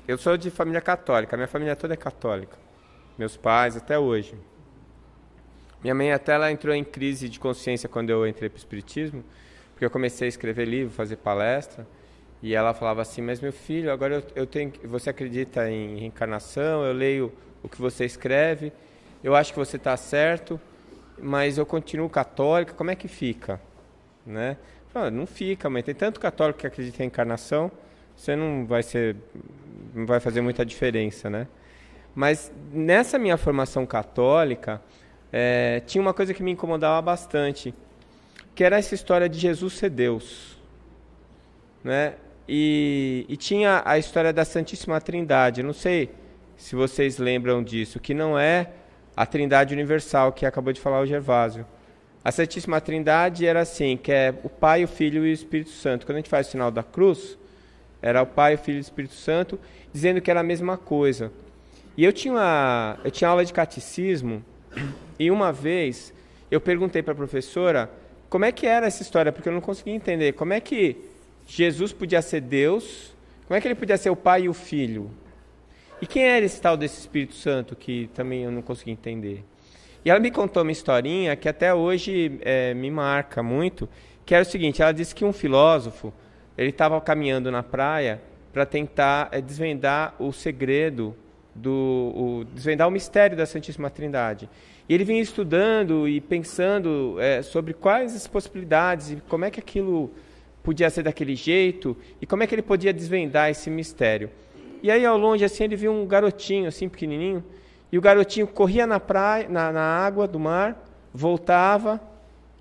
Eu sou de família católica, minha família toda é católica. Meus pais, até hoje. Minha mãe até ela entrou em crise de consciência quando eu entrei para o Espiritismo, porque eu comecei a escrever livro, fazer palestra, e ela falava assim, mas meu filho, agora eu tenho, você acredita em reencarnação, eu leio o que você escreve, eu acho que você está certo, mas eu continuo católica, como é que fica? Né? Não fica, mãe, tem tanto católico que acredita em reencarnação, você não vai fazer muita diferença, né? Mas nessa minha formação católica, tinha uma coisa que me incomodava bastante, que era essa história de Jesus ser Deus, né? E tinha a história da Santíssima Trindade. Não sei se vocês lembram disso, que não é a Trindade Universal que acabou de falar o Gervásio. A Santíssima Trindade era assim, que é o Pai, o Filho e o Espírito Santo. Quando a gente faz o sinal da cruz, era o Pai, o Filho e o Espírito Santo, dizendo que era a mesma coisa. E eu tinha aula de catecismo, e uma vez eu perguntei para a professora como é que era essa história, porque eu não conseguia entender. Como é que Jesus podia ser Deus? Como é que ele podia ser o Pai e o Filho? E quem era esse tal desse Espírito Santo que também eu não conseguia entender? E ela me contou uma historinha que até hoje me marca muito, que era o seguinte, ela disse que um filósofo, ele estava caminhando na praia para tentar desvendar o segredo, desvendar o mistério da Santíssima Trindade. E ele vinha estudando e pensando sobre quais as possibilidades e como é que aquilo podia ser daquele jeito e como é que ele podia desvendar esse mistério. E aí, ao longe, assim, ele viu um garotinho, assim, pequenininho, e o garotinho corria na praia, na água do mar, voltava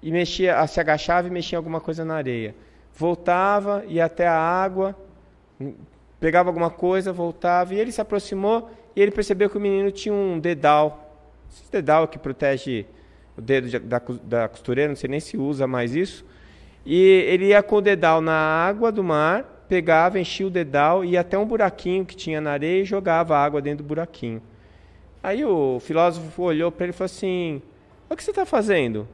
e se agachava e mexia em alguma coisa na areia. Voltava, ia até a água, pegava alguma coisa, voltava, e ele se aproximou e ele percebeu que o menino tinha um dedal. Esse dedal que protege o dedo da costureira, não sei nem se usa mais isso. E ele ia com o dedal na água do mar, pegava, enchia o dedal, ia até um buraquinho que tinha na areia e jogava a água dentro do buraquinho. Aí o filósofo olhou para ele e falou assim, o que você está fazendo?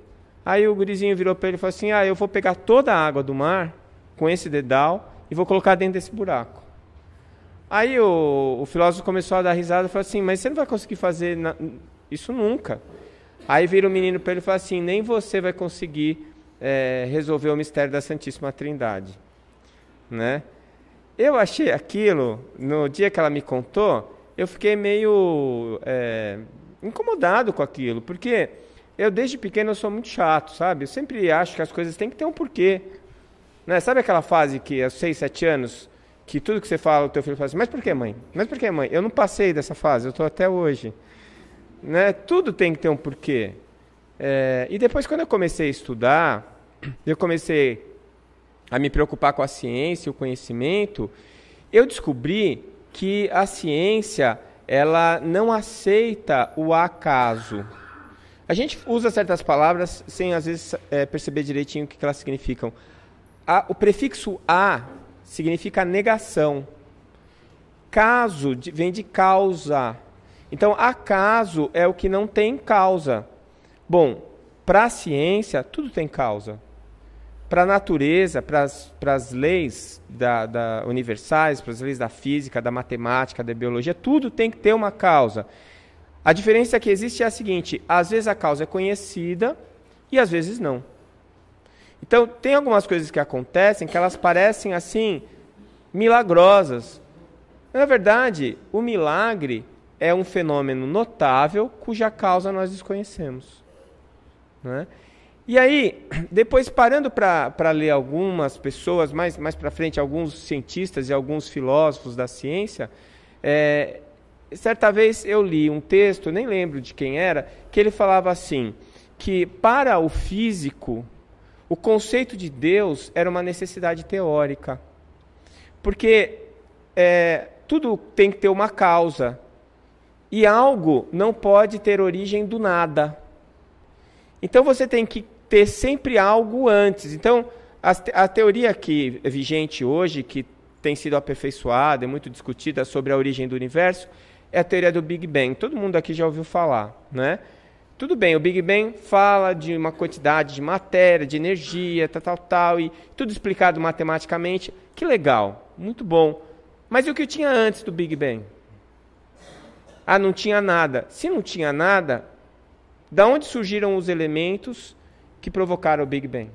Aí o gurizinho virou para ele e falou assim, eu vou pegar toda a água do mar com esse dedal e vou colocar dentro desse buraco. Aí o filósofo começou a dar risada e falou assim, mas você não vai conseguir fazer isso nunca. Aí vira o menino para ele e falou assim, nem você vai conseguir resolver o mistério da Santíssima Trindade. Né? Eu achei aquilo, no dia que ela me contou, eu fiquei meio incomodado com aquilo, porque eu desde pequeno eu sou muito chato, sabe? Eu sempre acho que as coisas têm que ter um porquê. Né? Sabe aquela fase que aos 6, 7 anos, que tudo que você fala, o teu filho fala assim, mas por que, mãe? Mas por que, mãe? Eu não passei dessa fase, eu estou até hoje. Né? Tudo tem que ter um porquê. E depois, quando eu comecei a estudar, eu comecei a me preocupar com a ciência, o conhecimento, eu descobri que a ciência, ela não aceita o acaso. A gente usa certas palavras sem, às vezes, perceber direitinho o que elas significam. O prefixo "a" significa negação. Caso vem de causa. Então, acaso é o que não tem causa. Bom, para a ciência, tudo tem causa. Para a natureza, para as leis universais, para as leis da física, da matemática, da biologia, tudo tem que ter uma causa. A diferença que existe é a seguinte, às vezes a causa é conhecida e às vezes não. Então, tem algumas coisas que acontecem que elas parecem, assim, milagrosas. Na verdade, o milagre é um fenômeno notável cuja causa nós desconhecemos. Né? E aí, depois parando para ler algumas pessoas, mais para frente, alguns cientistas e alguns filósofos da ciência, certa vez eu li um texto, nem lembro de quem era, que ele falava assim, que para o físico, o conceito de Deus era uma necessidade teórica. Porque tudo tem que ter uma causa. E algo não pode ter origem do nada. Então você tem que ter sempre algo antes. Então, a teoria que é vigente hoje, que tem sido aperfeiçoada, é muito discutida sobre a origem do universo, é a teoria do Big Bang. Todo mundo aqui já ouviu falar, né? Tudo bem, o Big Bang fala de uma quantidade de matéria, de energia, tal, e tudo explicado matematicamente. Que legal, muito bom. Mas e o que tinha antes do Big Bang? Ah, não tinha nada. Se não tinha nada, da onde surgiram os elementos que provocaram o Big Bang?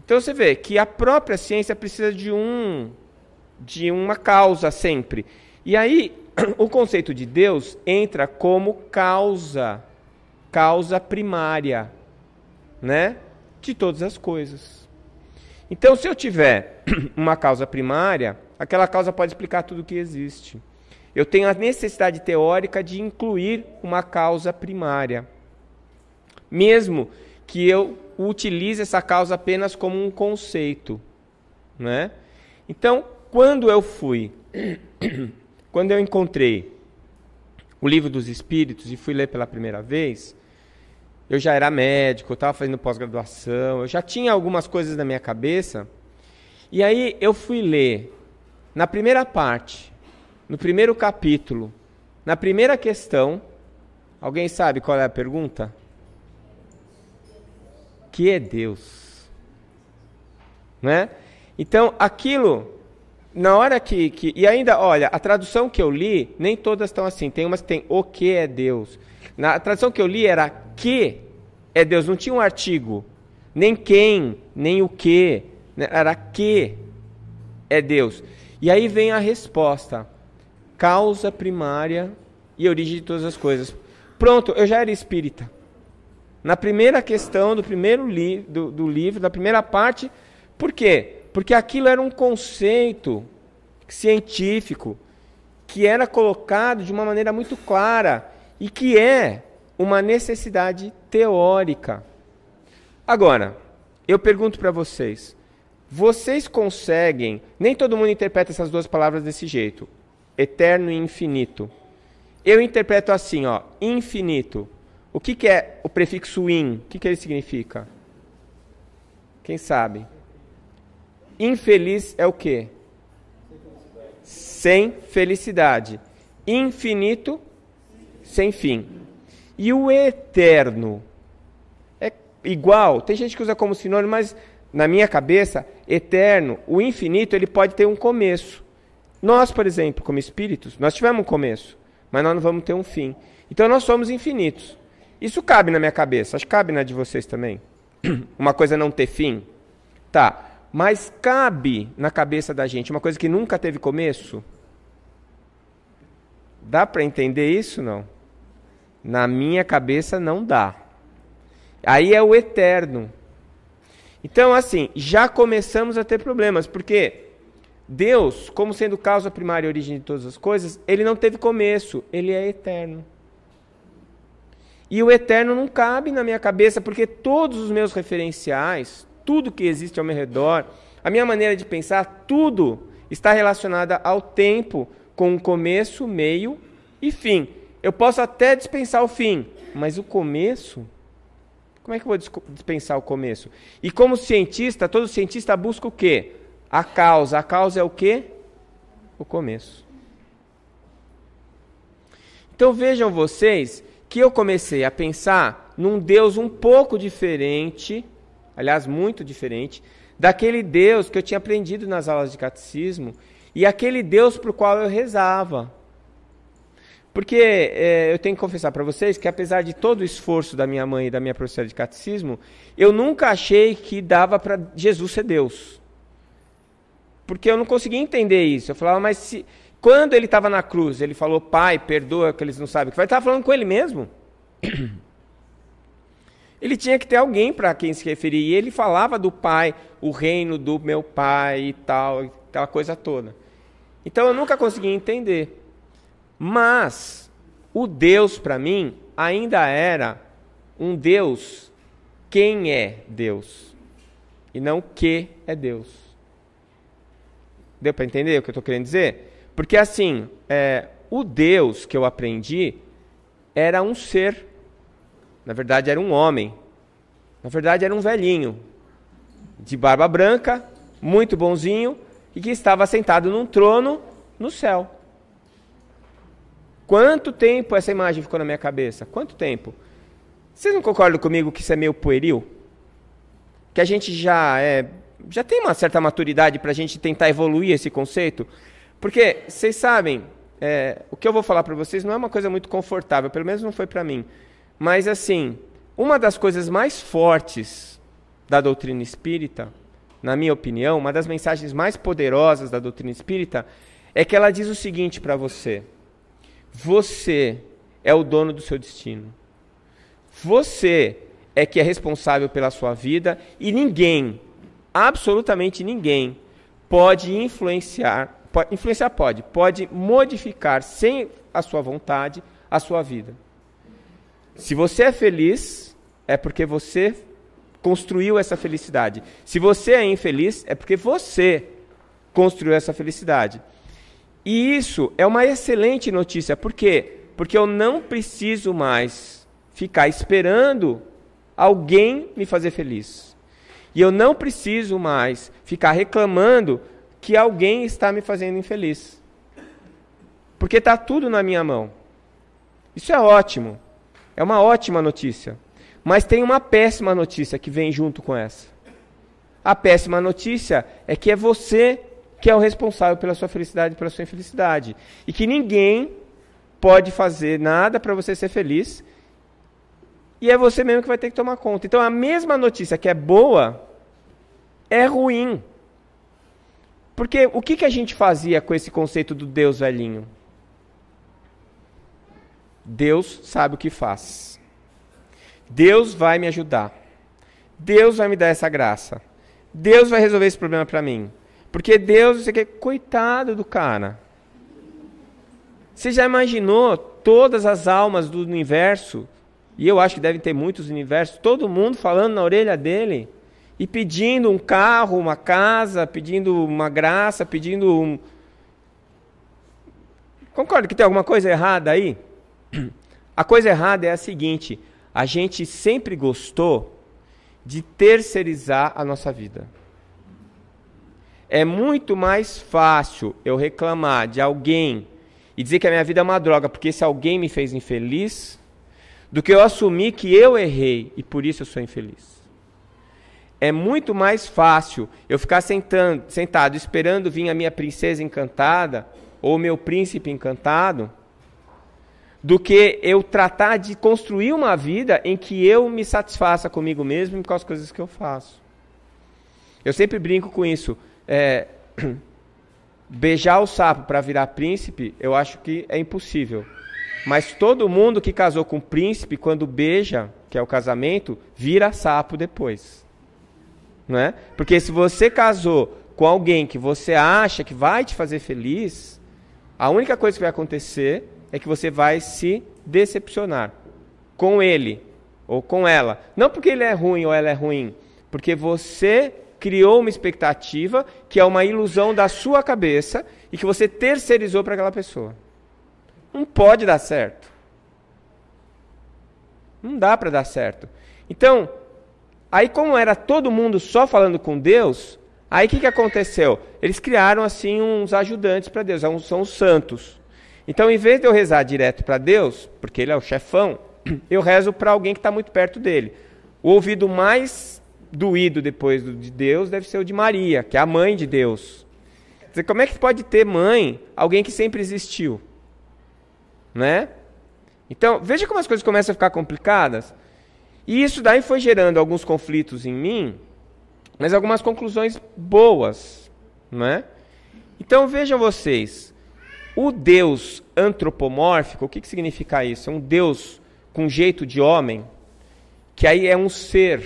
Então você vê que a própria ciência precisa de uma causa sempre. E aí o conceito de Deus entra como causa primária, né, de todas as coisas. Então, se eu tiver uma causa primária, aquela causa pode explicar tudo o que existe. Eu tenho a necessidade teórica de incluir uma causa primária, mesmo que eu utilize essa causa apenas como um conceito, né? Então, quando eu encontrei o Livro dos Espíritos e fui ler pela primeira vez, eu já era médico, eu estava fazendo pós-graduação, eu já tinha algumas coisas na minha cabeça, e aí eu fui ler, na primeira parte, no primeiro capítulo, na primeira questão, alguém sabe qual é a pergunta? Que é Deus? Né? Então, aquilo, na hora que... E ainda, olha, a tradução que eu li, nem todas estão assim, tem umas que tem o que é Deus. Na tradução que eu li era que é Deus, não tinha um artigo, nem quem, nem o que, era que é Deus. E aí vem a resposta, causa primária e origem de todas as coisas. Pronto, eu já era espírita. Na primeira questão do primeiro do livro, da primeira parte, por quê? Porque aquilo era um conceito científico que era colocado de uma maneira muito clara e que é uma necessidade teórica. Agora, eu pergunto para vocês, vocês conseguem... Nem todo mundo interpreta essas duas palavras desse jeito, eterno e infinito. Eu interpreto assim, ó, infinito. O que é o prefixo in? O que ele significa? Quem sabe? Infeliz é o quê? Sem felicidade. Infinito, sem fim. E o eterno? É igual. Tem gente que usa como sinônimo, mas na minha cabeça, eterno, o infinito, ele pode ter um começo. Nós, por exemplo, como espíritos, nós tivemos um começo, mas nós não vamos ter um fim. Então nós somos infinitos. Isso cabe na minha cabeça, acho que cabe na de vocês também. Uma coisa não ter fim. Tá, mas cabe na cabeça da gente uma coisa que nunca teve começo? Dá para entender isso, não? Na minha cabeça não dá. Aí é o eterno. Então, assim, já começamos a ter problemas, porque Deus, como sendo causa primária e origem de todas as coisas, ele não teve começo, ele é eterno. E o eterno não cabe na minha cabeça, porque todos os meus referenciais, tudo que existe ao meu redor, a minha maneira de pensar, tudo está relacionado ao tempo, com um começo, meio e fim. Eu posso até dispensar o fim, mas o começo, como é que eu vou dispensar o começo? E como cientista, todo cientista busca o quê? A causa. A causa é o quê? O começo. Então vejam vocês que eu comecei a pensar num Deus um pouco diferente, aliás, muito diferente, daquele Deus que eu tinha aprendido nas aulas de catecismo e aquele Deus para o qual eu rezava. Porque eu tenho que confessar para vocês que apesar de todo o esforço da minha mãe e da minha professora de catecismo, eu nunca achei que dava para Jesus ser Deus. Porque eu não conseguia entender isso. Eu falava, mas quando ele estava na cruz, ele falou, Pai, perdoa que eles não sabem o que vai. Ele estava falando com ele mesmo. Ele tinha que ter alguém para quem se referir. E ele falava do Pai, o reino do meu Pai e tal, aquela coisa toda. Então eu nunca conseguia entender. Mas o Deus, para mim, ainda era um Deus, quem é Deus, e não o que é Deus. Deu para entender o que eu estou querendo dizer? Porque assim, o Deus que eu aprendi era um ser, na verdade era um homem, na verdade era um velhinho, de barba branca, muito bonzinho, e que estava sentado num trono no céu. Quanto tempo essa imagem ficou na minha cabeça? Quanto tempo? Vocês não concordam comigo que isso é meio pueril? Que a gente já tem uma certa maturidade para a gente tentar evoluir esse conceito? Porque, vocês sabem, o que eu vou falar para vocês não é uma coisa muito confortável, pelo menos não foi para mim. Mas, assim, uma das coisas mais fortes da doutrina espírita, na minha opinião, uma das mensagens mais poderosas da doutrina espírita, é que ela diz o seguinte para você: você é o dono do seu destino. Você é que é responsável pela sua vida e ninguém, absolutamente ninguém, pode influenciar, pode modificar sem a sua vontade a sua vida. Se você é feliz, é porque você construiu essa felicidade. Se você é infeliz, é porque você construiu essa felicidade. E isso é uma excelente notícia. Por quê? Porque eu não preciso mais ficar esperando alguém me fazer feliz. E eu não preciso mais ficar reclamando que alguém está me fazendo infeliz. Porque está tudo na minha mão. Isso é ótimo. É uma ótima notícia. Mas tem uma péssima notícia que vem junto com essa. A péssima notícia é que é você que é o responsável pela sua felicidade e pela sua infelicidade. E que ninguém pode fazer nada para você ser feliz. E é você mesmo que vai ter que tomar conta. Então a mesma notícia que é boa é ruim. Porque o que a gente fazia com esse conceito do Deus velhinho? Deus sabe o que faz. Deus vai me ajudar. Deus vai me dar essa graça. Deus vai resolver esse problema para mim. Porque Deus, você quer, coitado do cara. Você já imaginou todas as almas do universo, e eu acho que devem ter muitos universos, todo mundo falando na orelha dele, e pedindo um carro, uma casa, pedindo uma graça, pedindo um... Concorda que tem alguma coisa errada aí? A coisa errada é a seguinte: a gente sempre gostou de terceirizar a nossa vida. É muito mais fácil eu reclamar de alguém e dizer que a minha vida é uma droga porque esse alguém me fez infeliz, do que eu assumir que eu errei e por isso eu sou infeliz. É muito mais fácil eu ficar sentado esperando vir a minha princesa encantada ou o meu príncipe encantado, do que eu tratar de construir uma vida em que eu me satisfaça comigo mesmo e com as coisas que eu faço. Eu sempre brinco com isso. Beijar o sapo para virar príncipe, eu acho que é impossível. Mas todo mundo que casou com príncipe, quando beija, que é o casamento, vira sapo depois. Não é? Porque se você casou com alguém que você acha que vai te fazer feliz, a única coisa que vai acontecer é que você vai se decepcionar com ele ou com ela. Não porque ele é ruim ou ela é ruim, porque você criou uma expectativa que é uma ilusão da sua cabeça e que você terceirizou para aquela pessoa. Não pode dar certo. Não dá para dar certo. Então, aí como era todo mundo só falando com Deus, aí o que aconteceu? Eles criaram assim uns ajudantes para Deus, são os santos. Então, em vez de eu rezar direto para Deus, porque ele é o chefão, eu rezo para alguém que está muito perto dele. O ouvido mais doído depois de Deus deve ser o de Maria, que é a mãe de Deus. Quer dizer, como é que pode ter mãe alguém que sempre existiu? Né? Então, veja como as coisas começam a ficar complicadas. E isso daí foi gerando alguns conflitos em mim, mas algumas conclusões boas. Né? Então, vejam vocês. O Deus antropomórfico, o que significa isso? É um Deus com jeito de homem, que aí é um ser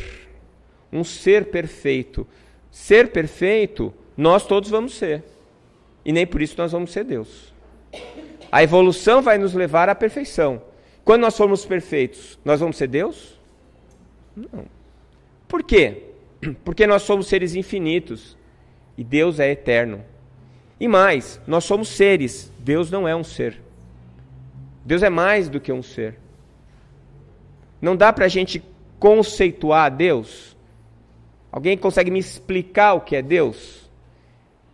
perfeito. Ser perfeito, nós todos vamos ser. E nem por isso nós vamos ser Deus. A evolução vai nos levar à perfeição. Quando nós formos perfeitos, nós vamos ser Deus? Não. Por quê? Porque nós somos seres infinitos e Deus é eterno. E mais, nós somos seres, Deus não é um ser. Deus é mais do que um ser. Não dá para a gente conceituar Deus? Alguém consegue me explicar o que é Deus?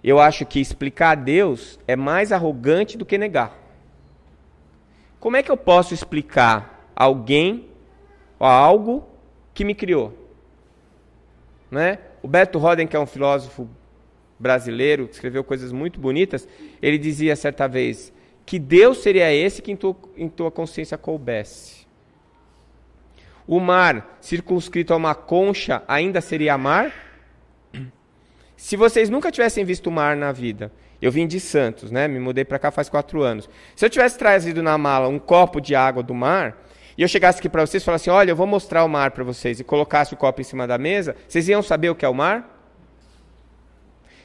Eu acho que explicar Deus é mais arrogante do que negar. Como é que eu posso explicar alguém ou algo que me criou? Né? O Beto Roden, que é um filósofo brasileiro, que escreveu coisas muito bonitas, ele dizia certa vez que Deus seria esse que em tua consciência coubesse. O mar circunscrito a uma concha ainda seria mar? Se vocês nunca tivessem visto o mar na vida, eu vim de Santos, né? Me mudei para cá faz 4 anos. Se eu tivesse trazido na mala um copo de água do mar, e eu chegasse aqui para vocês e falasse, olha, eu vou mostrar o mar para vocês, e colocasse o copo em cima da mesa, vocês iam saber o que é o mar?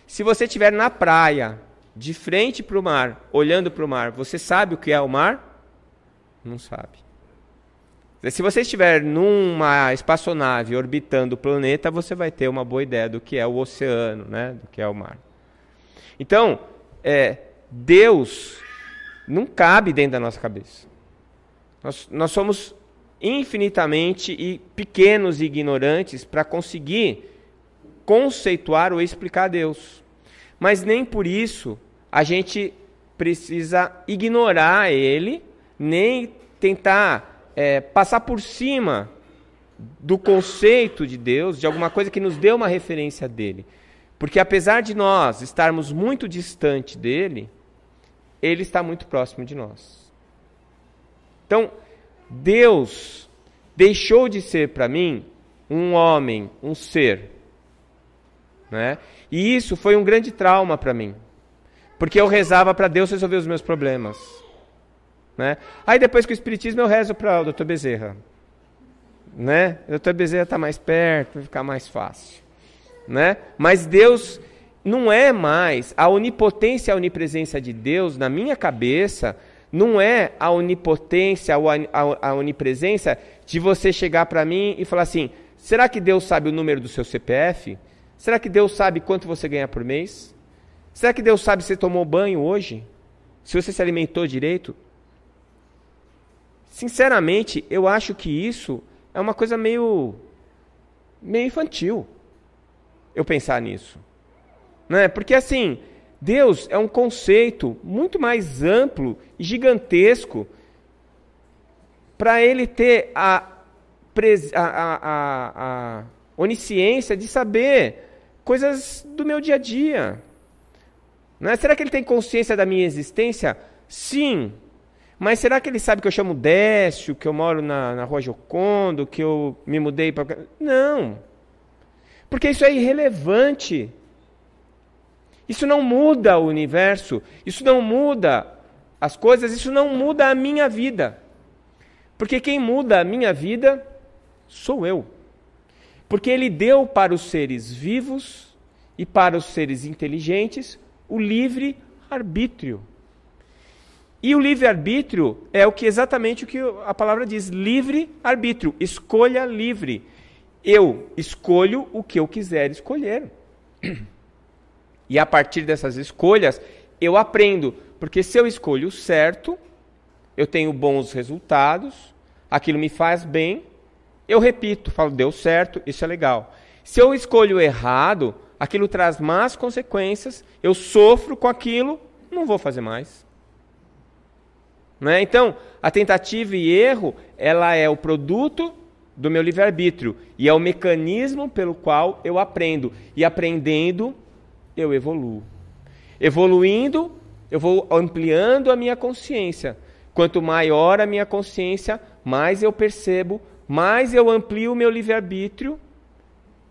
Se você estiver na praia, de frente para o mar, olhando para o mar, você sabe o que é o mar? Não sabe. Se você estiver numa espaçonave orbitando o planeta, você vai ter uma boa ideia do que é o oceano, né? Do que é o mar. Então, Deus não cabe dentro da nossa cabeça. Nós somos infinitamente pequenos e ignorantes para conseguir conceituar ou explicar Deus. Mas nem por isso a gente precisa ignorar Ele, nem tentar passar por cima do conceito de Deus, de alguma coisa que nos dê uma referência dele. Porque apesar de nós estarmos muito distante dele, ele está muito próximo de nós. Então, Deus deixou de ser para mim um homem, um ser. Né? E isso foi um grande trauma para mim. Porque eu rezava para Deus resolver os meus problemas. Né? Aí depois com o Espiritismo eu rezo para o Dr. Bezerra. Né? O Dr. Bezerra está mais perto, vai ficar mais fácil. Né? Mas Deus não é mais, a onipotência e a onipresença de Deus na minha cabeça, não é a onipotência ou a onipresença de você chegar para mim e falar assim, será que Deus sabe o número do seu CPF? Será que Deus sabe quanto você ganha por mês? Será que Deus sabe se você tomou banho hoje? Se você se alimentou direito? Sinceramente, eu acho que isso é uma coisa meio infantil, eu pensar nisso. Né? Porque assim, Deus é um conceito muito mais amplo e gigantesco para ele ter a onisciência de saber coisas do meu dia a dia. Né? Será que ele tem consciência da minha existência? Sim. Mas será que ele sabe que eu chamo Décio, que eu moro na Rua Giocondo, que eu me mudei para... Não. Porque isso é irrelevante. Isso não muda o universo, isso não muda as coisas, isso não muda a minha vida. Porque quem muda a minha vida sou eu. Porque ele deu para os seres vivos e para os seres inteligentes o livre-arbítrio. E o livre-arbítrio é exatamente o que a palavra diz, livre-arbítrio, escolha livre. Eu escolho o que eu quiser escolher. E a partir dessas escolhas, eu aprendo. Porque se eu escolho certo, eu tenho bons resultados, aquilo me faz bem, eu repito, falo, deu certo, isso é legal. Se eu escolho errado, aquilo traz más consequências, eu sofro com aquilo, não vou fazer mais. Né? Então, a tentativa e erro, ela é o produto do meu livre-arbítrio. E é o mecanismo pelo qual eu aprendo. E aprendendo, eu evoluo. Evoluindo, eu vou ampliando a minha consciência. Quanto maior a minha consciência, mais eu percebo, mais eu amplio o meu livre-arbítrio,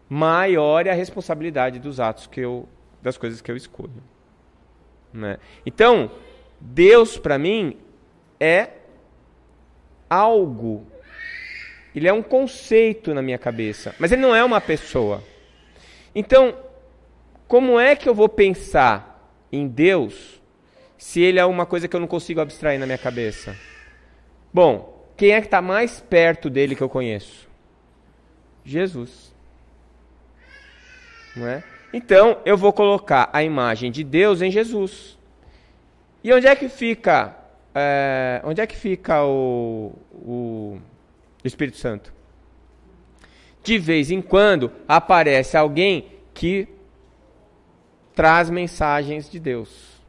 maior é a responsabilidade dos atos das coisas que eu escolho. Né? Então, Deus para mim é algo, ele é um conceito na minha cabeça, mas ele não é uma pessoa. Então, como é que eu vou pensar em Deus se ele é uma coisa que eu não consigo abstrair na minha cabeça? Bom, quem é que está mais perto dele que eu conheço? Jesus. Não é? Então, eu vou colocar a imagem de Deus em Jesus. E onde é que fica, o Espírito Santo? De vez em quando aparece alguém que traz mensagens de Deus.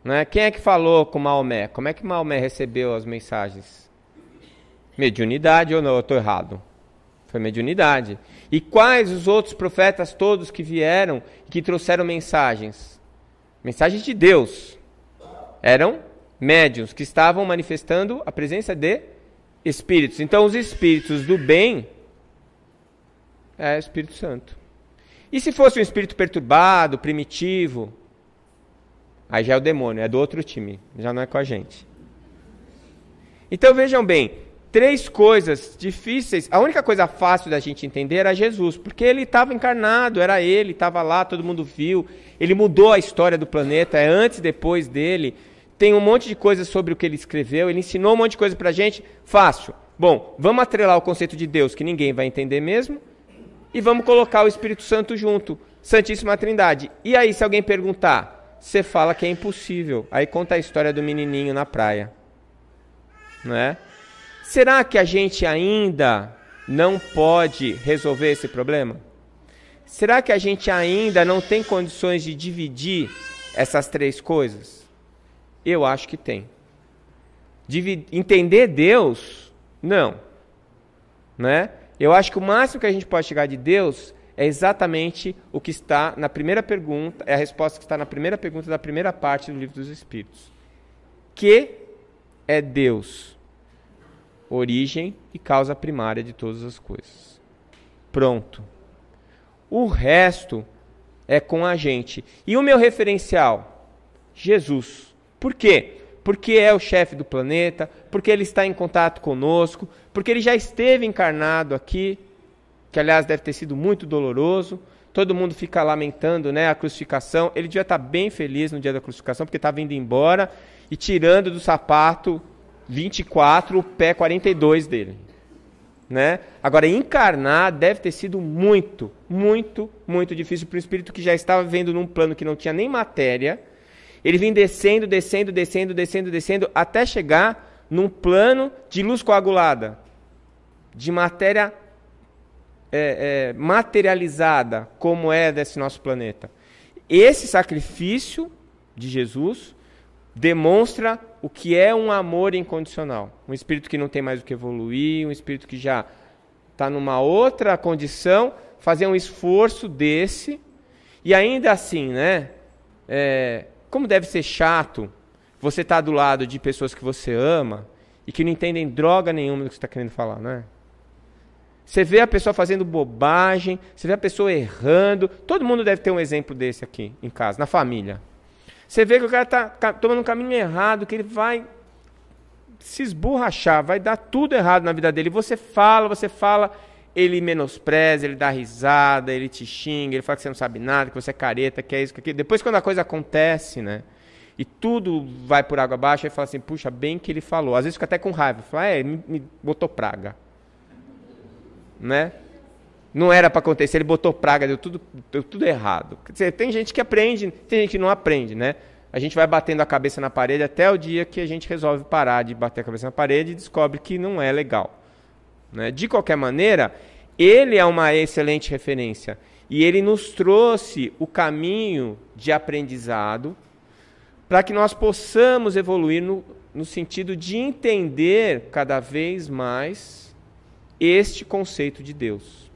Né? Quem é que falou com Maomé? Como é que Maomé recebeu as mensagens? Mediunidade ou não? Eu estou errado? Foi mediunidade. E quais os outros profetas todos que vieram, que trouxeram mensagens? Mensagens de Deus. Eram médiuns que estavam manifestando a presença de espíritos. Então, os espíritos do bem é o Espírito Santo. E se fosse um espírito perturbado, primitivo, aí já é o demônio, é do outro time, já não é com a gente. Então, vejam bem, 3 coisas difíceis. A única coisa fácil da gente entender era Jesus, porque ele estava encarnado, era ele, estava lá, todo mundo viu. Ele mudou a história do planeta, é antes e depois dele. Tem um monte de coisas sobre o que ele escreveu, ele ensinou um monte de coisa pra gente, fácil. Bom, vamos atrelar o conceito de Deus, que ninguém vai entender mesmo, e vamos colocar o Espírito Santo junto, Santíssima Trindade. E aí, se alguém perguntar, você fala que é impossível. Aí conta a história do menininho na praia. Não é? Será que a gente ainda não pode resolver esse problema? Será que a gente ainda não tem condições de dividir essas 3 coisas? Eu acho que tem. Entender Deus? Não. Né? Eu acho que o máximo que a gente pode chegar de Deus é exatamente o que está na primeira pergunta, é a resposta que está na primeira pergunta da primeira parte do Livro dos Espíritos. Que é Deus? Origem e causa primária de todas as coisas. Pronto. O resto é com a gente. E o meu referencial? Jesus. Por quê? Porque é o chefe do planeta, porque ele está em contato conosco, porque ele já esteve encarnado aqui, que aliás deve ter sido muito doloroso. Todo mundo fica lamentando, né, a crucificação. Ele devia estar bem feliz no dia da crucificação, porque estava indo embora e tirando do sapato 24, o pé 42 dele. Né? Agora, encarnar deve ter sido muito, muito, muito difícil para um espírito que já estava vivendo num plano que não tinha nem matéria. Ele vinha descendo, descendo, descendo, descendo, descendo, até chegar num plano de luz coagulada, de matéria materializada, como é desse nosso planeta. Esse sacrifício de Jesus demonstra o que é um amor incondicional. Um espírito que não tem mais o que evoluir, um espírito que já está numa outra condição, fazer um esforço desse, e ainda assim, né? Como deve ser chato você estar do lado de pessoas que você ama e que não entendem droga nenhuma do que você está querendo falar, né? Você vê a pessoa fazendo bobagem, você vê a pessoa errando. Todo mundo deve ter um exemplo desse aqui em casa, na família. Você vê que o cara está tomando um caminho errado, que ele vai se esborrachar, vai dar tudo errado na vida dele. Você fala, ele menospreza, ele dá risada, ele te xinga, ele fala que você não sabe nada, que você é careta, que é isso, que aquilo. Depois, quando a coisa acontece, né, e tudo vai por água abaixo, aí fala assim, puxa, bem que ele falou. Às vezes fica até com raiva, fala, ele me botou praga. Né? Não era para acontecer, ele botou praga, deu tudo errado. Quer dizer, tem gente que aprende, tem gente que não aprende, né? A gente vai batendo a cabeça na parede até o dia que a gente resolve parar de bater a cabeça na parede e descobre que não é legal. Né? De qualquer maneira, ele é uma excelente referência. E ele nos trouxe o caminho de aprendizado para que nós possamos evoluir no sentido de entender cada vez mais este conceito de Deus.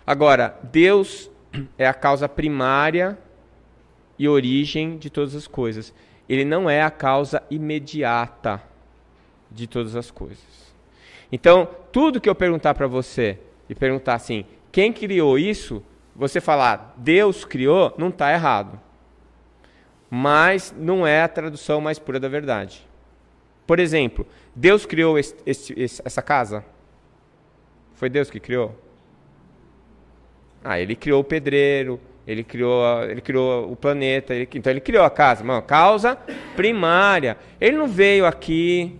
Agora, Deus é a causa primária e origem de todas as coisas. Ele não é a causa imediata de todas as coisas. Então, tudo que eu perguntar para você, e perguntar assim, quem criou isso? Você falar, Deus criou, não está errado. Mas não é a tradução mais pura da verdade. Por exemplo, Deus criou essa casa? Foi Deus que criou? Ele criou o pedreiro, ele criou o planeta, então ele criou a casa. Causa primária. Ele não veio aqui,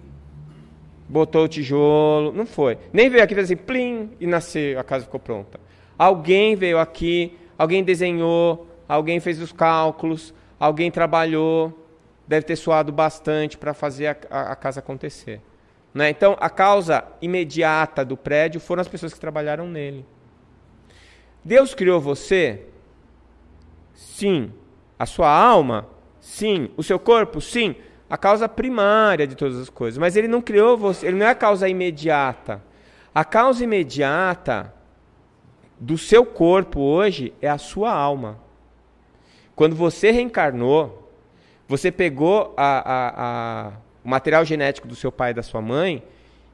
botou o tijolo, não foi. Nem veio aqui e fez assim, plim, e nasceu, a casa ficou pronta. Alguém veio aqui, alguém desenhou, alguém fez os cálculos, alguém trabalhou, deve ter suado bastante para fazer a casa acontecer. Né? Então, a causa imediata do prédio foram as pessoas que trabalharam nele. Deus criou você? Sim. A sua alma? Sim. O seu corpo? Sim. A causa primária de todas as coisas. Mas ele não criou você, ele não é a causa imediata. A causa imediata do seu corpo hoje é a sua alma. Quando você reencarnou, você pegou o material genético do seu pai e da sua mãe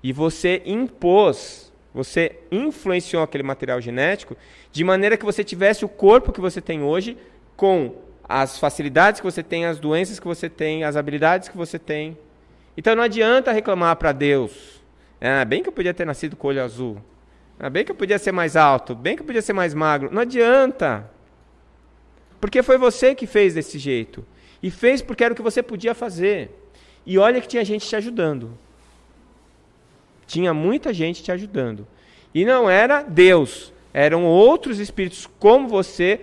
e você impôs, você influenciou aquele material genético de maneira que você tivesse o corpo que você tem hoje com as facilidades que você tem, as doenças que você tem, as habilidades que você tem. Então não adianta reclamar para Deus. Bem que eu podia ter nascido com o olho azul. Bem que eu podia ser mais alto. Bem que eu podia ser mais magro. Não adianta. Porque foi você que fez desse jeito. E fez porque era o que você podia fazer. E olha que tinha gente te ajudando. Tinha muita gente te ajudando. E não era Deus. Eram outros espíritos como você,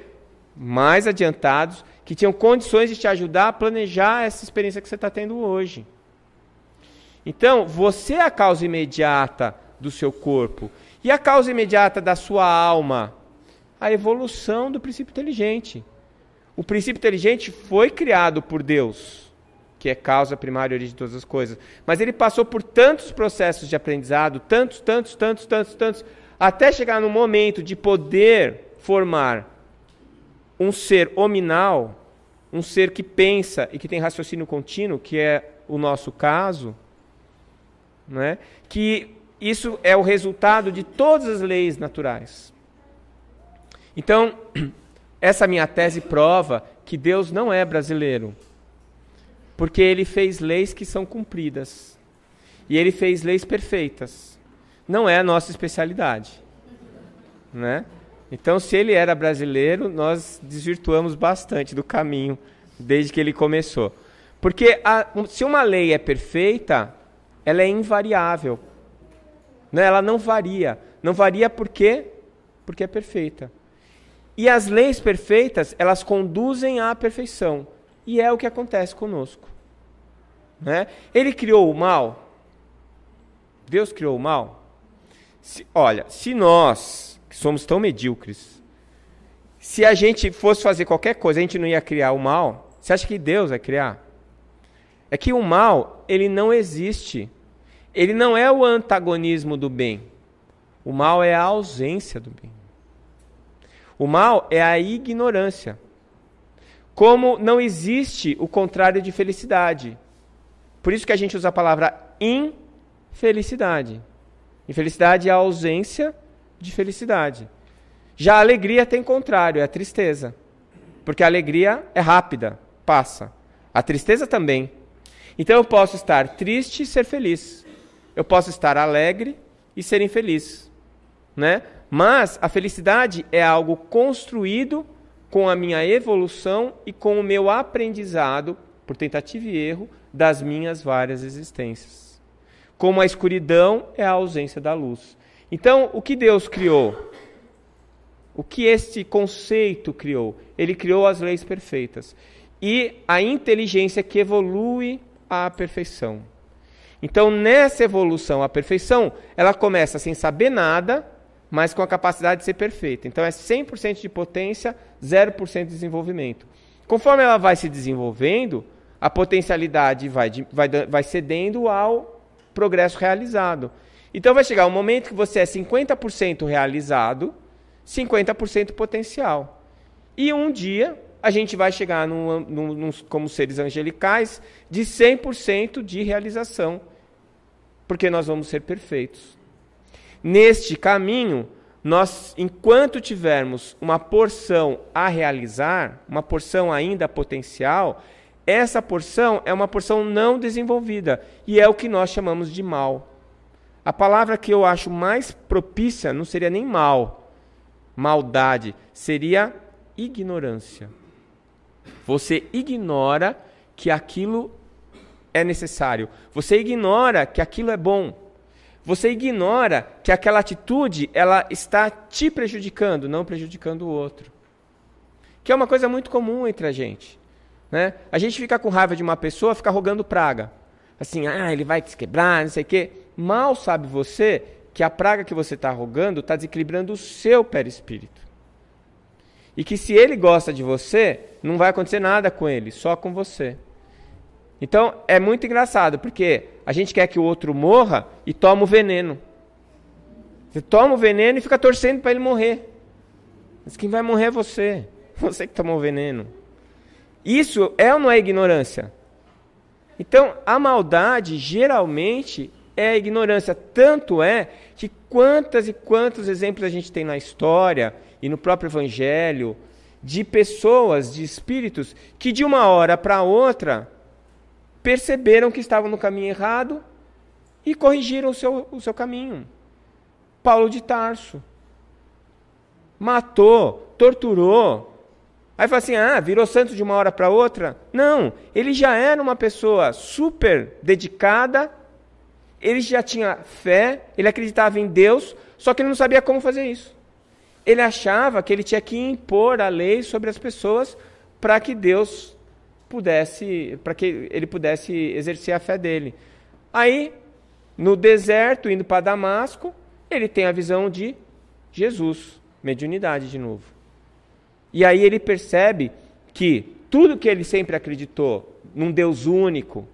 mais adiantados, que tinham condições de te ajudar a planejar essa experiência que você está tendo hoje. Então, você é a causa imediata do seu corpo. E a causa imediata da sua alma? A evolução do princípio inteligente. O princípio inteligente foi criado por Deus, que é causa primária e origem de todas as coisas. Mas ele passou por tantos processos de aprendizado, tantos, até chegar no momento de poder formar um ser hominal, um ser que pensa e que tem raciocínio contínuo, que é o nosso caso, né? Que isso é o resultado de todas as leis naturais. Então, essa minha tese prova que Deus não é brasileiro, porque ele fez leis que são cumpridas, e ele fez leis perfeitas. Não é a nossa especialidade, né? Então, se ele era brasileiro, nós desvirtuamos bastante do caminho desde que ele começou. Porque se uma lei é perfeita, ela é invariável. Né? Ela não varia. Não varia por quê? Porque é perfeita. E as leis perfeitas, elas conduzem à perfeição. E é o que acontece conosco. Né? Ele criou o mal? Deus criou o mal? Olha, se nós, que somos tão medíocres, se a gente fosse fazer qualquer coisa, a gente não ia criar o mal, você acha que Deus vai criar? É que o mal, ele não existe. Ele não é o antagonismo do bem. O mal é a ausência do bem. O mal é a ignorância. Como não existe o contrário de felicidade. Por isso que a gente usa a palavra infelicidade. Infelicidade é a ausência de felicidade. Já a alegria tem contrário, é a tristeza. Porque a alegria é rápida, passa. A tristeza também. Então eu posso estar triste e ser feliz. Eu posso estar alegre e ser infeliz. Né? Mas a felicidade é algo construído com a minha evolução e com o meu aprendizado, por tentativa e erro, das minhas várias existências. Como a escuridão é a ausência da luz. Então, o que Deus criou? O que este conceito criou? Ele criou as leis perfeitas. E a inteligência que evolui à perfeição. Então, nessa evolução à perfeição, ela começa sem saber nada, mas com a capacidade de ser perfeita. Então, é 100% de potência, 0% de desenvolvimento. Conforme ela vai se desenvolvendo, a potencialidade vai cedendo ao progresso realizado. Então, vai chegar um momento que você é 50% realizado, 50% potencial. E um dia, a gente vai chegar como seres angelicais de 100% de realização, porque nós vamos ser perfeitos. Neste caminho, nós, enquanto tivermos uma porção a realizar, uma porção ainda potencial, essa porção é uma porção não desenvolvida, e é o que nós chamamos de mal. A palavra que eu acho mais propícia não seria nem mal, maldade, seria ignorância. Você ignora que aquilo é necessário. Você ignora que aquilo é bom. Você ignora que aquela atitude ela está te prejudicando, não prejudicando o outro. Que é uma coisa muito comum entre a gente. Né? A gente fica com raiva de uma pessoa, fica rogando praga. Assim, ele vai te quebrar, não sei o quê. Mal sabe você que a praga que você está rogando está desequilibrando o seu perispírito. E que se ele gosta de você, não vai acontecer nada com ele, só com você. Então, é muito engraçado, porque a gente quer que o outro morra e toma o veneno. Você toma o veneno e fica torcendo para ele morrer. Mas quem vai morrer é você. Você que tomou o veneno. Isso é ou não é ignorância? Então, a maldade, geralmente, é a ignorância. Tanto é que quantas e quantos exemplos a gente tem na história e no próprio Evangelho de pessoas, de espíritos, que de uma hora para outra perceberam que estavam no caminho errado e corrigiram o seu caminho. Paulo de Tarso. Matou, torturou. Aí fala assim, virou santo de uma hora para outra? Não, ele já era uma pessoa super dedicada, ele já tinha fé, ele acreditava em Deus, só que ele não sabia como fazer isso. Ele achava que ele tinha que impor a lei sobre as pessoas para que Deus pudesse, para que ele pudesse exercer a fé dele. Aí, no deserto, indo para Damasco, ele tem a visão de Jesus, mediunidade de novo. E aí ele percebe que tudo que ele sempre acreditou, num Deus único,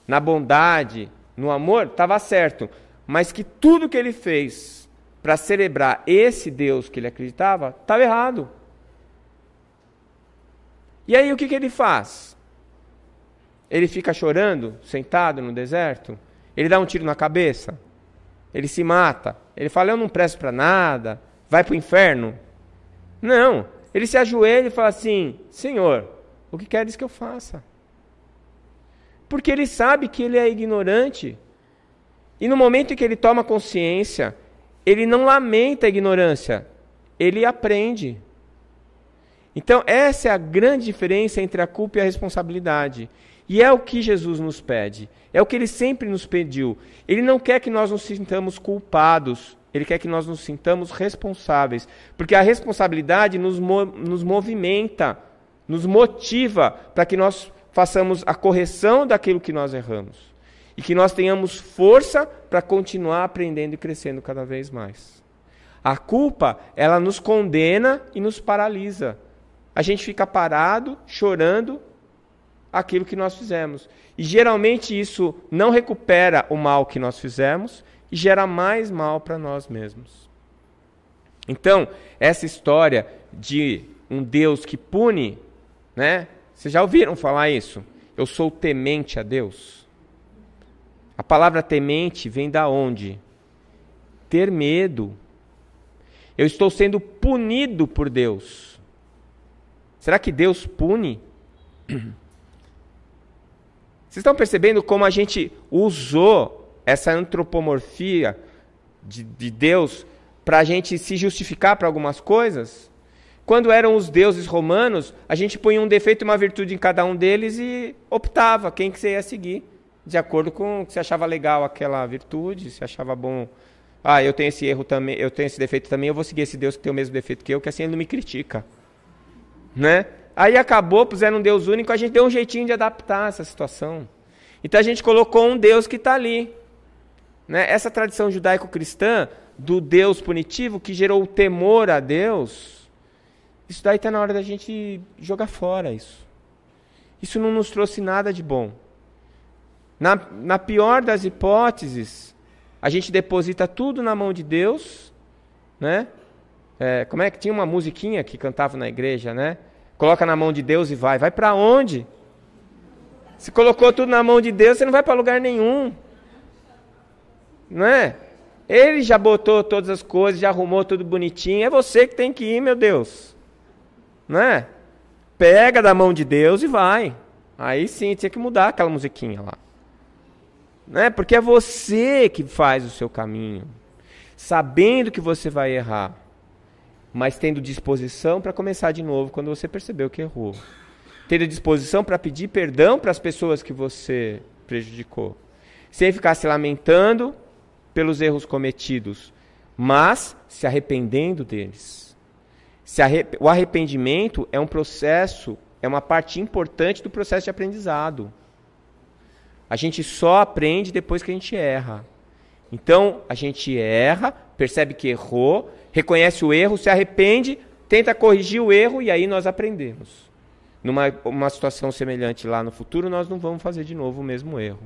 na bondade, no amor, estava certo. Mas que tudo que ele fez para celebrar esse Deus que ele acreditava, estava errado. E aí o que ele faz? Ele fica chorando, sentado no deserto? Ele dá um tiro na cabeça? Ele se mata? Ele fala, eu não presto para nada, vai para o inferno? Não. Ele se ajoelha e fala assim, Senhor, o que queres que eu faça? Porque ele sabe que ele é ignorante. E no momento em que ele toma consciência, ele não lamenta a ignorância, ele aprende. Então essa é a grande diferença entre a culpa e a responsabilidade. E é o que Jesus nos pede. É o que ele sempre nos pediu. Ele não quer que nós nos sintamos culpados. Ele quer que nós nos sintamos responsáveis. Porque a responsabilidade nos movimenta, nos motiva para que nós façamos a correção daquilo que nós erramos. E que nós tenhamos força para continuar aprendendo e crescendo cada vez mais. A culpa, ela nos condena e nos paralisa. A gente fica parado, chorando aquilo que nós fizemos. E geralmente isso não recupera o mal que nós fizemos e gera mais mal para nós mesmos. Então, essa história de um Deus que pune, né? Vocês já ouviram falar isso? Eu sou temente a Deus. A palavra temente vem da onde? Ter medo. Eu estou sendo punido por Deus. Será que Deus pune? Vocês estão percebendo como a gente usou essa antropomorfia de Deus para a gente se justificar para algumas coisas? Quando eram os deuses romanos, a gente punha um defeito e uma virtude em cada um deles e optava quem que você ia seguir, de acordo com o que você achava legal aquela virtude, se achava bom. Eu tenho esse erro também, eu tenho esse defeito também, eu vou seguir esse Deus que tem o mesmo defeito que eu, que assim ele não me critica. Né? Aí acabou, puseram um Deus único, a gente deu um jeitinho de adaptar essa situação. Então a gente colocou um Deus que está ali. Né? Essa tradição judaico-cristã do Deus punitivo, que gerou o temor a Deus, isso daí está na hora da gente jogar fora isso. Isso não nos trouxe nada de bom. Na pior das hipóteses, a gente deposita tudo na mão de Deus, né? Como é que tinha uma musiquinha que cantava na igreja, né? Coloca na mão de Deus e vai. Vai para onde? Se colocou tudo na mão de Deus, você não vai para lugar nenhum. Não é? Ele já botou todas as coisas, já arrumou tudo bonitinho. É você que tem que ir, meu Deus. Não é? Pega da mão de Deus e vai. Aí sim, tinha que mudar aquela musiquinha lá. Não é? Porque é você que faz o seu caminho. Sabendo que você vai errar. Mas tendo disposição para começar de novo quando você percebeu que errou. Tendo disposição para pedir perdão para as pessoas que você prejudicou. Sem ficar se lamentando pelos erros cometidos, mas se arrependendo deles. O arrependimento é um processo, é uma parte importante do processo de aprendizado. A gente só aprende depois que a gente erra. Então, a gente erra, percebe que errou, reconhece o erro, se arrepende, tenta corrigir o erro e aí nós aprendemos. Numa situação semelhante lá no futuro, nós não vamos fazer de novo o mesmo erro.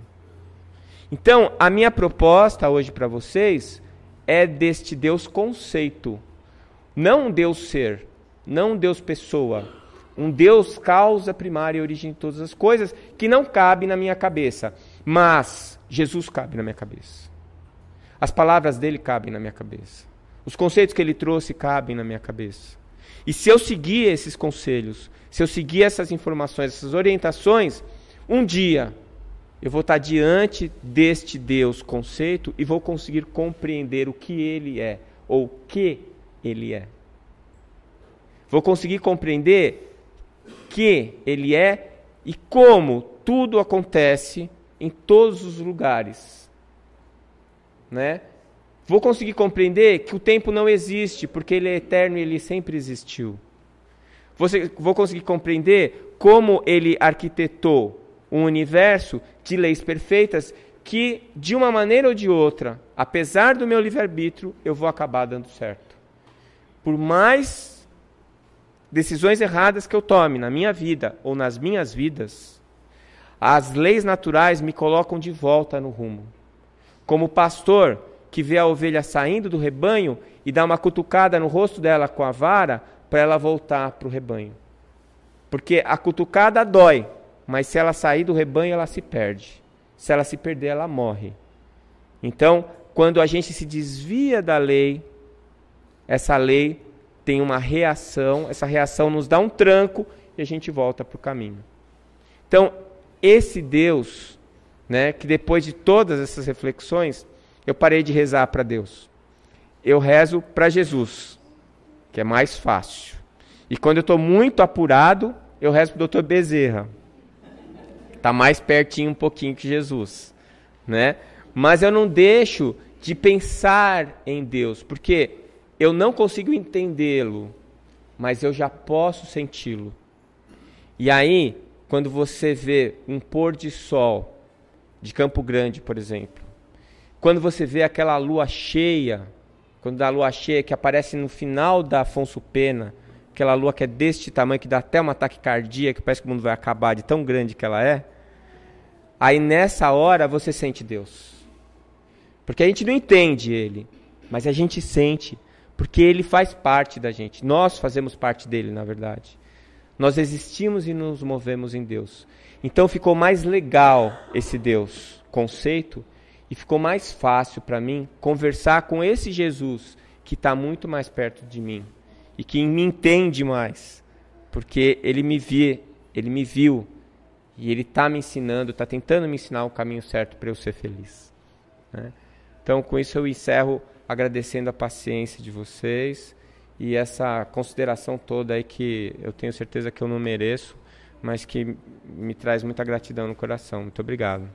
Então, a minha proposta hoje para vocês é deste Deus conceito. Não um Deus ser, não um Deus pessoa. Um Deus causa primária e origem de todas as coisas, que não cabe na minha cabeça. Mas Jesus cabe na minha cabeça. As palavras dele cabem na minha cabeça. Os conceitos que ele trouxe cabem na minha cabeça. E se eu seguir esses conselhos, se eu seguir essas informações, essas orientações, um dia eu vou estar diante deste Deus conceito e vou conseguir compreender o que ele é, ou o que ele é. Vou conseguir compreender que ele é e como tudo acontece em todos os lugares, né? Vou conseguir compreender que o tempo não existe, porque ele é eterno e ele sempre existiu. Vou conseguir compreender como ele arquitetou um universo de leis perfeitas que, de uma maneira ou de outra, apesar do meu livre-arbítrio, eu vou acabar dando certo. Por mais decisões erradas que eu tome na minha vida ou nas minhas vidas, as leis naturais me colocam de volta no rumo. Como pastor que vê a ovelha saindo do rebanho e dá uma cutucada no rosto dela com a vara para ela voltar para o rebanho. Porque a cutucada dói, mas se ela sair do rebanho, ela se perde. Se ela se perder, ela morre. Então, quando a gente se desvia da lei, essa lei tem uma reação, essa reação nos dá um tranco e a gente volta para o caminho. Então, esse Deus, né, que depois de todas essas reflexões, eu parei de rezar para Deus. Eu rezo para Jesus, que é mais fácil. E quando eu estou muito apurado, eu rezo para o Dr. Bezerra. Está mais pertinho um pouquinho que Jesus, né? Mas eu não deixo de pensar em Deus, porque eu não consigo entendê-lo, mas eu já posso senti-lo. E aí, quando você vê um pôr de sol de Campo Grande, por exemplo, quando você vê aquela lua cheia, quando dá a lua cheia que aparece no final da Afonso Pena, aquela lua que é deste tamanho, que dá até um ataque cardíaco, que parece que o mundo vai acabar de tão grande que ela é, aí nessa hora você sente Deus. Porque a gente não entende Ele, mas a gente sente, porque Ele faz parte da gente. Nós fazemos parte dele, na verdade. Nós existimos e nos movemos em Deus. Então ficou mais legal esse Deus conceito, e ficou mais fácil para mim conversar com esse Jesus que está muito mais perto de mim e que me entende mais, porque ele me viu e ele está me ensinando, está tentando me ensinar o caminho certo para eu ser feliz, né? Então, com isso eu encerro agradecendo a paciência de vocês e essa consideração toda aí que eu tenho certeza que eu não mereço, mas que me traz muita gratidão no coração. Muito obrigado.